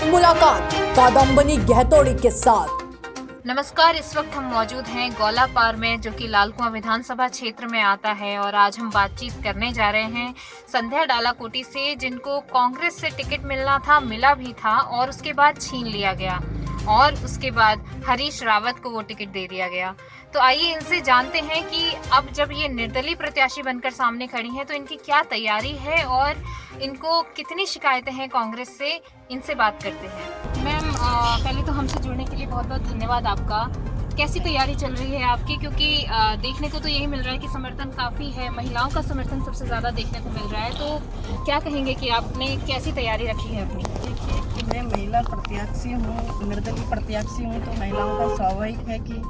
मुलाकात कादम्बनी गहतोड़ी के साथ। नमस्कार, इस वक्त हम मौजूद हैं गौलापार में, जो कि लाल कुआं विधानसभा क्षेत्र में आता है। और आज हम बातचीत करने जा रहे हैं संध्या डालाकोटी से, जिनको कांग्रेस से टिकट मिलना था, मिला भी था और उसके बाद छीन लिया गया और उसके बाद हरीश रावत को वो टिकट दे दिया गया। तो आइए इनसे जानते हैं कि अब जब ये निर्दलीय प्रत्याशी बनकर सामने खड़ी हैं तो इनकी क्या तैयारी है और इनको कितनी शिकायतें हैं कांग्रेस से। इनसे बात करते हैं। मैम, पहले तो हमसे जुड़ने के लिए बहुत बहुत धन्यवाद आपका। कैसी तैयारी चल रही है आपकी, क्योंकि देखने को तो यही मिल रहा है कि समर्थन काफ़ी है, महिलाओं का समर्थन सबसे ज़्यादा देखने को मिल रहा है। तो क्या कहेंगे कि आपने कैसी तैयारी रखी है अपनी? देखिए कि मैं महिला प्रत्याशी हूँ, निर्दलीय प्रत्याशी हूँ, तो महिलाओं का स्वाभाविक है कि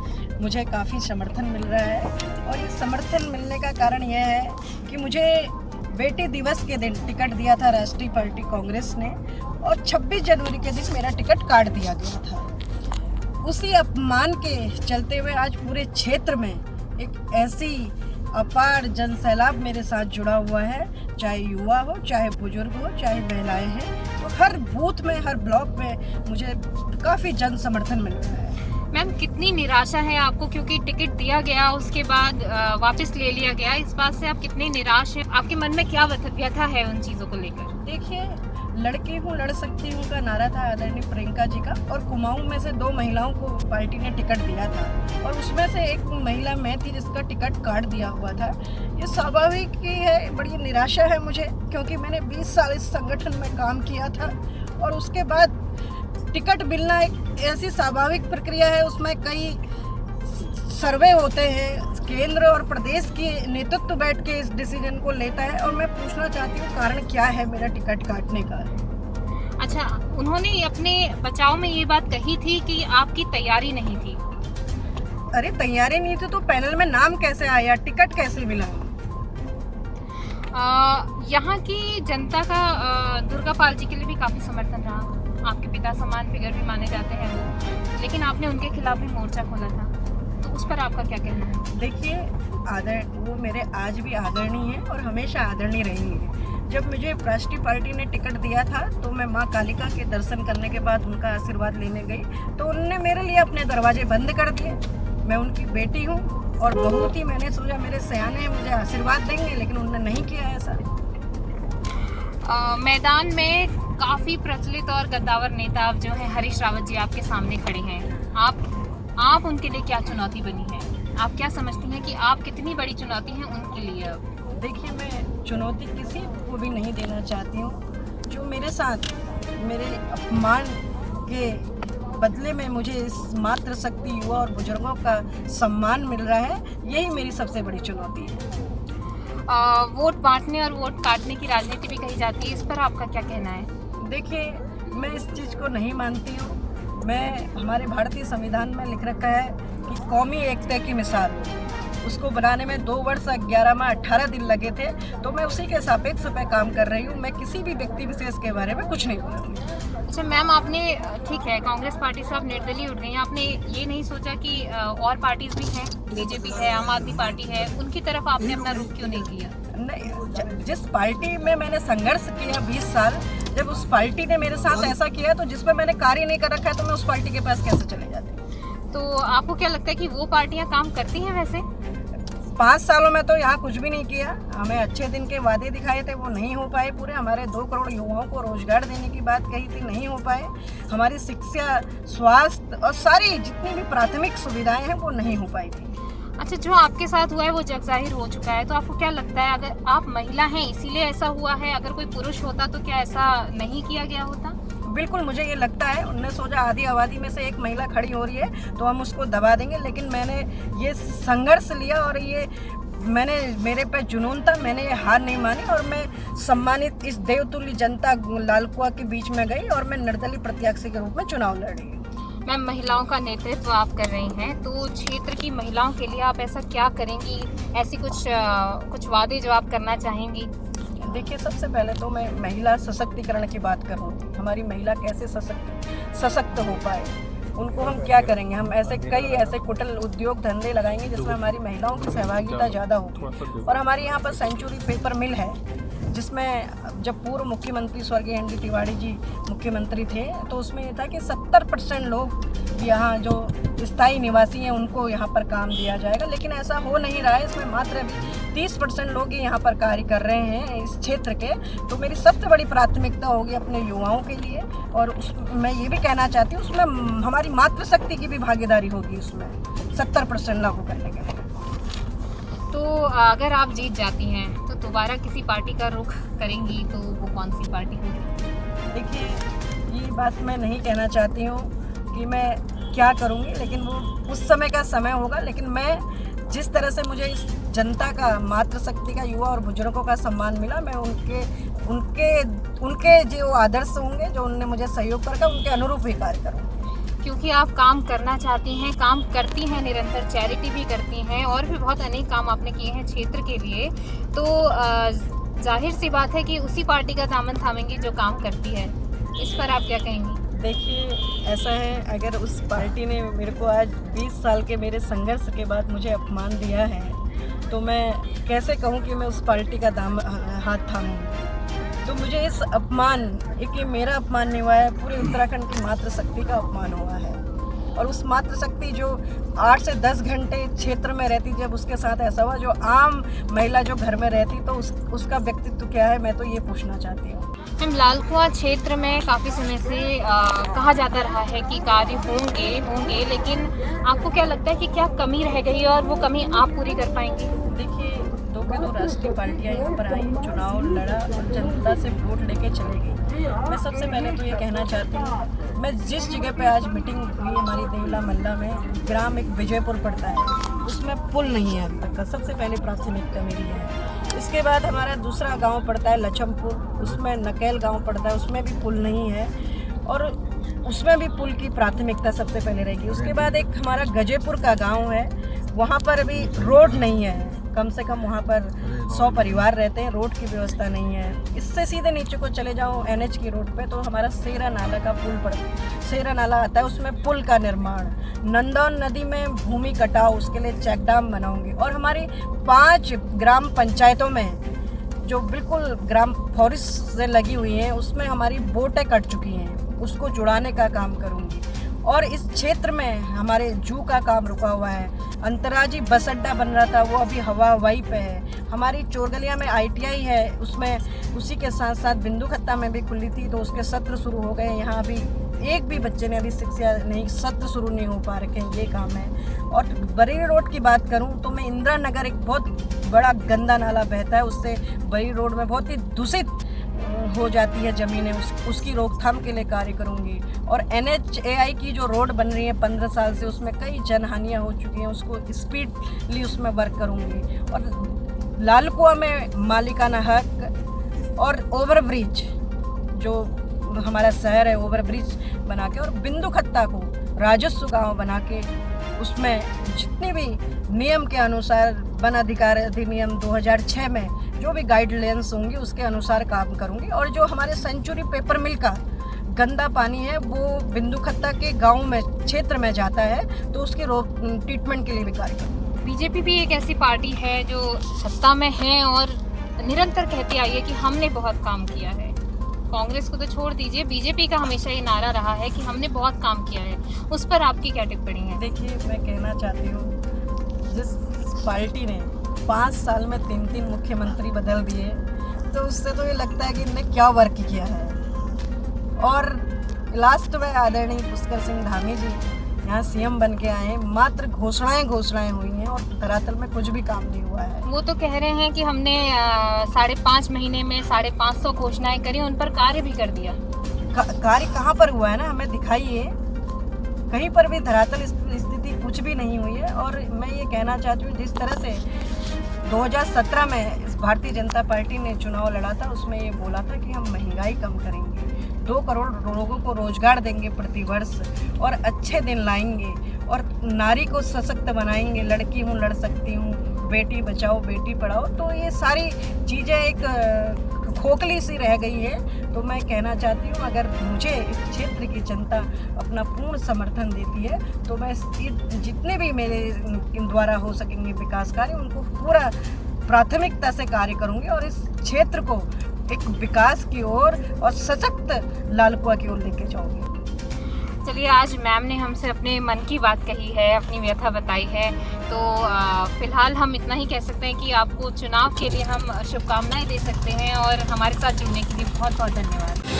मुझे काफ़ी समर्थन मिल रहा है। और ये समर्थन मिलने का कारण यह है कि मुझे बेटी दिवस के दिन टिकट दिया था राष्ट्रीय पार्टी कांग्रेस ने, और 26 जनवरी के दिन मेरा टिकट काट दिया गया था। उसी अपमान के चलते हुए आज पूरे क्षेत्र में एक ऐसी अपार जनसैलाब मेरे साथ जुड़ा हुआ है, चाहे युवा हो, चाहे बुजुर्ग हो, चाहे महिलाएं हैं। तो हर बूथ में, हर ब्लॉक में मुझे काफ़ी जन समर्थन मिल रहा है। मैम, कितनी निराशा है आपको, क्योंकि टिकट दिया गया उसके बाद वापस ले लिया गया, इस बात से आप कितने निराश हैं? आपके मन में क्या व्यथा है उन चीज़ों को लेकर? देखिए, लड़की हूँ लड़ सकती हूँ का नारा था आदरणीय प्रियंका जी का, और कुमाऊं में से 2 महिलाओं को पार्टी ने टिकट दिया था, और उसमें से एक महिला मैं थी जिसका टिकट काट दिया हुआ था। ये स्वाभाविक ही है, बड़ी निराशा है मुझे, क्योंकि मैंने 20 साल इस संगठन में काम किया था, और उसके बाद टिकट मिलना एक ऐसी स्वाभाविक प्रक्रिया है। उसमें कई सर्वे होते हैं, केंद्र और प्रदेश की नेतृत्व बैठ के इस डिसीजन को लेता है। और मैं पूछना चाहती हूँ, कारण क्या है मेरा टिकट काटने का? अच्छा, उन्होंने अपने बचाव में ये बात कही थी कि आपकी तैयारी नहीं थी। अरे तैयारी नहीं थी तो पैनल में नाम कैसे आया, टिकट कैसे मिला? यहाँ की जनता का दुर्गा पाल जी के लिए भी काफ़ी समर्थन रहा। आपके पिता समान फिगर भी माने जाते हैं वो, लेकिन आपने उनके खिलाफ भी मोर्चा खोला था, तो उस पर आपका क्या कहना है? देखिए, वो मेरे आज भी आदरणीय है और हमेशा आदरणीय रहेंगे। जब मुझे राष्ट्रीय पार्टी ने टिकट दिया था तो मैं माँ कालिका के दर्शन करने के बाद उनका आशीर्वाद लेने गई, तो उन्होंने मेरे लिए अपने दरवाजे बंद कर दिए। मैं उनकी बेटी हूँ और बहू थी, मैंने सोचा मेरे सयाने मुझे आशीर्वाद देंगे, लेकिन उन्होंने नहीं किया ऐसा। मैदान में काफ़ी प्रचलित और गद्दावर नेता जो है हरीश रावत जी आपके सामने खड़े हैं। आप उनके लिए क्या चुनौती बनी है? आप क्या समझती हैं कि आप कितनी बड़ी चुनौती हैं उनके लिए? अब देखिए, मैं चुनौती किसी को भी नहीं देना चाहती हूँ। जो मेरे साथ मेरे अपमान के बदले में मुझे इस मातृशक्ति युवा और बुजुर्गों का सम्मान मिल रहा है, यही मेरी सबसे बड़ी चुनौती है। वोट बांटने और वोट काटने की राजनीति भी कही जाती है, इस पर आपका क्या कहना है? देखिए, मैं इस चीज़ को नहीं मानती हूँ। हमारे भारतीय संविधान में लिख रखा है कि कौमी एकता की मिसाल, उसको बनाने में 2 वर्ष 11 माह 18 दिन लगे थे, तो मैं उसी के सापेक्ष पे काम कर रही हूँ। मैं किसी भी व्यक्ति विशेष के बारे में कुछ नहीं बोलूँगी। अच्छा मैम, आपने ठीक है, कांग्रेस पार्टी से आप निर्दलीय उठ गई हैं, आपने ये नहीं सोचा कि और पार्टीज भी हैं, बीजेपी है, आम आदमी पार्टी है, उनकी तरफ आपने अपना रुख क्यों नहीं किया? नहीं, जिस पार्टी में मैंने संघर्ष किया 20 साल, जब उस पार्टी ने मेरे साथ ऐसा किया, तो जिस पर मैंने कार्य नहीं कर रखा है, तो मैं उस पार्टी के पास कैसे चले जाती? तो आपको क्या लगता है कि वो पार्टियां काम करती हैं? वैसे 5 सालों में तो यहाँ कुछ भी नहीं किया। हमें अच्छे दिन के वादे दिखाए थे, वो नहीं हो पाए पूरे। हमारे 2 करोड़ युवाओं को रोजगार देने की बात कही थी, नहीं हो पाए। हमारी शिक्षा, स्वास्थ्य और सारी जितनी भी प्राथमिक सुविधाएं हैं वो नहीं हो पाई थी। अच्छा, जो आपके साथ हुआ है वो जग जाहिर हो चुका है, तो आपको क्या लगता है, अगर आप महिला हैं इसीलिए ऐसा हुआ है, अगर कोई पुरुष होता तो क्या ऐसा नहीं किया गया होता? बिल्कुल, मुझे ये लगता है। उन्होंने सोचा आधी आबादी में से एक महिला खड़ी हो रही है तो हम उसको दबा देंगे, लेकिन मैंने ये संघर्ष लिया और मेरे पे जुनून था, मैंने ये हार नहीं मानी, और मैं सम्मानित इस देवतुल्य जनता लाल कुआं के बीच में गई और मैं निर्दलीय प्रत्याशी के रूप में चुनाव लड़ी। मैम, महिलाओं का नेतृत्व आप कर रही हैं, तो क्षेत्र की महिलाओं के लिए आप ऐसा क्या करेंगी? ऐसी कुछ वादे जो आप करना चाहेंगी? देखिए, सबसे पहले तो मैं महिला सशक्तिकरण की बात करूँ। हमारी महिला कैसे सशक्त हो पाए, उनको हम क्या करेंगे? हम कई ऐसे कुटिल उद्योग धंधे लगाएंगे जिसमें हमारी महिलाओं की सहभागिता ज़्यादा होगी। और हमारे यहाँ पर सेंचुरी पेपर मिल है, जिसमें जब पूर्व मुख्यमंत्री स्वर्गीय एन डी तिवारी जी मुख्यमंत्री थे तो उसमें ये था कि 70% लोग यहाँ जो स्थायी निवासी हैं उनको यहाँ पर काम दिया जाएगा, लेकिन ऐसा हो नहीं रहा है। इसमें मात्र अभी 30% लोग ही यहाँ पर कार्य कर रहे हैं इस क्षेत्र के। तो मेरी सबसे बड़ी प्राथमिकता होगी अपने युवाओं के लिए, और मैं ये भी कहना चाहती हूँ उसमें हमारी मातृशक्ति की भी भागीदारी होगी उसमें 70% लागू करने के लिए। तो अगर आप जीत जाती हैं तो दोबारा किसी पार्टी का रुख करेंगी तो वो कौन सी पार्टी होगी? देखिए, ये बात मैं नहीं कहना चाहती हूँ कि मैं क्या करूँगी, लेकिन वो उस समय का समय होगा। लेकिन मैं जिस तरह से मुझे इस जनता का, मातृशक्ति का, युवा और बुजुर्गों का सम्मान मिला, मैं उनके जो आदर्श होंगे, जो उनने मुझे सहयोग करके उनके अनुरूप ही कार्य करूँगी। क्योंकि आप काम करना चाहती हैं, काम करती हैं, निरंतर चैरिटी भी करती हैं और भी बहुत अनेक काम आपने किए हैं क्षेत्र के लिए, तो जाहिर सी बात है कि उसी पार्टी का दामन थामेंगी जो काम करती है। इस पर आप क्या कहेंगी? देखिए, ऐसा है, अगर उस पार्टी ने मेरे को आज 20 साल के मेरे संघर्ष के बाद मुझे अपमान दिया है, तो मैं कैसे कहूँ कि मैं उस पार्टी का हाथ थामूँ। तो मुझे इस अपमान, एक ये मेरा अपमान नहीं हुआ है, पूरे उत्तराखंड की मातृशक्ति का अपमान हुआ है। और उस मातृशक्ति जो 8 से 10 घंटे क्षेत्र में रहती, जब उसके साथ ऐसा हुआ, जो आम महिला जो घर में रहती, तो उसका व्यक्तित्व क्या है, मैं तो ये पूछना चाहती हूँ। मैम, लालकुआं क्षेत्र में काफ़ी समय से कहा जाता रहा है कि कार्य होंगे, लेकिन आपको क्या लगता है कि क्या कमी रह गई और वो कमी आप पूरी कर पाएंगी? देखिए, दो राष्ट्रीय पार्टियां यहाँ पर आई, चुनाव लड़ा और जनता से वोट लेके चले गई। मैं सबसे पहले तो ये कहना चाहती हूँ, मैं जिस जगह पे आज मीटिंग हुई हमारी देवला मल्ला में, ग्राम एक विजयपुर पड़ता है, उसमें पुल नहीं है अभी तक का, सबसे पहले प्राथमिकता मेरी है। इसके बाद हमारा दूसरा गांव पड़ता है लछमपुर, उसमें नकेल गांव पड़ता है, उसमें भी पुल नहीं है और उसमें भी पुल की प्राथमिकता सबसे पहले रहेगी। उसके बाद एक हमारा गजेपुर का गांव है, वहाँ पर अभी रोड नहीं है, कम से कम वहाँ पर 100 परिवार रहते हैं, रोड की व्यवस्था नहीं है। इससे सीधे नीचे को चले जाओ NH की रोड पे, तो हमारा सेरा नाला का पुल सेरा नाला आता है, उसमें पुल का निर्माण, नंदौन नदी में भूमि कटाव, उसके लिए चेक डैम बनाऊंगी। और हमारी 5 ग्राम पंचायतों में जो बिल्कुल ग्राम फॉरेस्ट से लगी हुई हैं, उसमें हमारी बोटें कट चुकी हैं, उसको जुड़ाने का काम करूंगी। और इस क्षेत्र में हमारे जू का काम रुका हुआ है, अंतर्राज्यीय बस अड्डा बन रहा था, वो अभी हवाई पे है। हमारी चोरगलिया में ITI है, उसमें उसी के साथ साथ बिंदुखत्ता में भी खुली थी, तो उसके सत्र शुरू हो गए। यहाँ अभी एक भी बच्चे ने अभी शिक्षा नहीं, सत्र शुरू नहीं हो पा रखे हैं, ये काम है। और बरेली रोड की बात करूँ तो मैं इंदिरा नगर, एक बहुत बड़ा गंदा नाला बहता है, उससे बरेली रोड में बहुत ही दूषित हो जाती है ज़मीनें, उसकी रोकथाम के लिए कार्य करूंगी। और NHAI की जो रोड बन रही है 15 साल से, उसमें कई जनहानियाँ हो चुकी हैं, उसको स्पीडली उसमें वर्क करूंगी। और लालकुआं में मालिकाना हक और ओवरब्रिज, जो हमारा शहर है, ओवरब्रिज बना के, और बिंदुखत्ता को राजस्व गाँव बना के, उसमें जितने भी नियम के अनुसार, वन अधिकार अधिनियम 2006 में जो भी गाइडलाइंस होंगी उसके अनुसार काम करूंगी। और जो हमारे सेंचुरी पेपर मिल का गंदा पानी है, वो बिंदुखत्ता के गांव में, क्षेत्र में जाता है, तो उसकी ट्रीटमेंट के लिए भी कार्य करूँगी। बीजेपी भी एक ऐसी पार्टी है जो सत्ता में है और निरंतर कहती आई है कि हमने बहुत काम किया है। कांग्रेस को तो छोड़ दीजिए, बीजेपी का हमेशा ये नारा रहा है कि हमने बहुत काम किया है। उस पर आपकी क्या टिप्पणी है? देखिए, मैं कहना चाहती हूँ, जिस पार्टी ने 5 साल में 3 मुख्यमंत्री बदल दिए, तो उससे तो ये लगता है कि इनने क्या वर्क किया है। और लास्ट में आदरणीय पुष्कर सिंह धामी जी यहाँ CM बन के आए, मात्र घोषणाएं हुई हैं और धरातल में कुछ भी काम नहीं हुआ है। वो तो कह रहे हैं कि हमने 5.5 महीने में 550 घोषणाएं करी, उन पर कार्य भी कर दिया। कार्य कहाँ पर हुआ है ना, हमें दिखाइए, कहीं पर भी धरातल स्थिति कुछ भी नहीं हुई है। और मैं ये कहना चाहती हूँ, जिस तरह से 2017 में इस भारतीय जनता पार्टी ने चुनाव लड़ा था, उसमें ये बोला था कि हम महंगाई कम करेंगे, 2 करोड़ लोगों को रोजगार देंगे प्रति वर्ष, और अच्छे दिन लाएंगे, और नारी को सशक्त बनाएंगे, लड़की हूँ लड़ सकती हूँ, बेटी बचाओ बेटी पढ़ाओ। तो ये सारी चीज़ें एक खोखली सी रह गई है। तो मैं कहना चाहती हूँ, अगर मुझे इस क्षेत्र की जनता अपना पूर्ण समर्थन देती है, तो मैं जितने भी मेरे द्वारा हो सकेंगे विकास कार्य, उनको पूरा प्राथमिकता से कार्य करूंगी और इस क्षेत्र को एक विकास की ओर और सशक्त लालकुआ की ओर लेके जाऊंगी। चलिए, आज मैम ने हमसे अपने मन की बात कही है, अपनी व्यथा बताई है, तो फिलहाल हम इतना ही कह सकते हैं कि आपको चुनाव के लिए हम शुभकामनाएं दे सकते हैं और हमारे साथ जुड़ने के लिए बहुत बहुत धन्यवाद।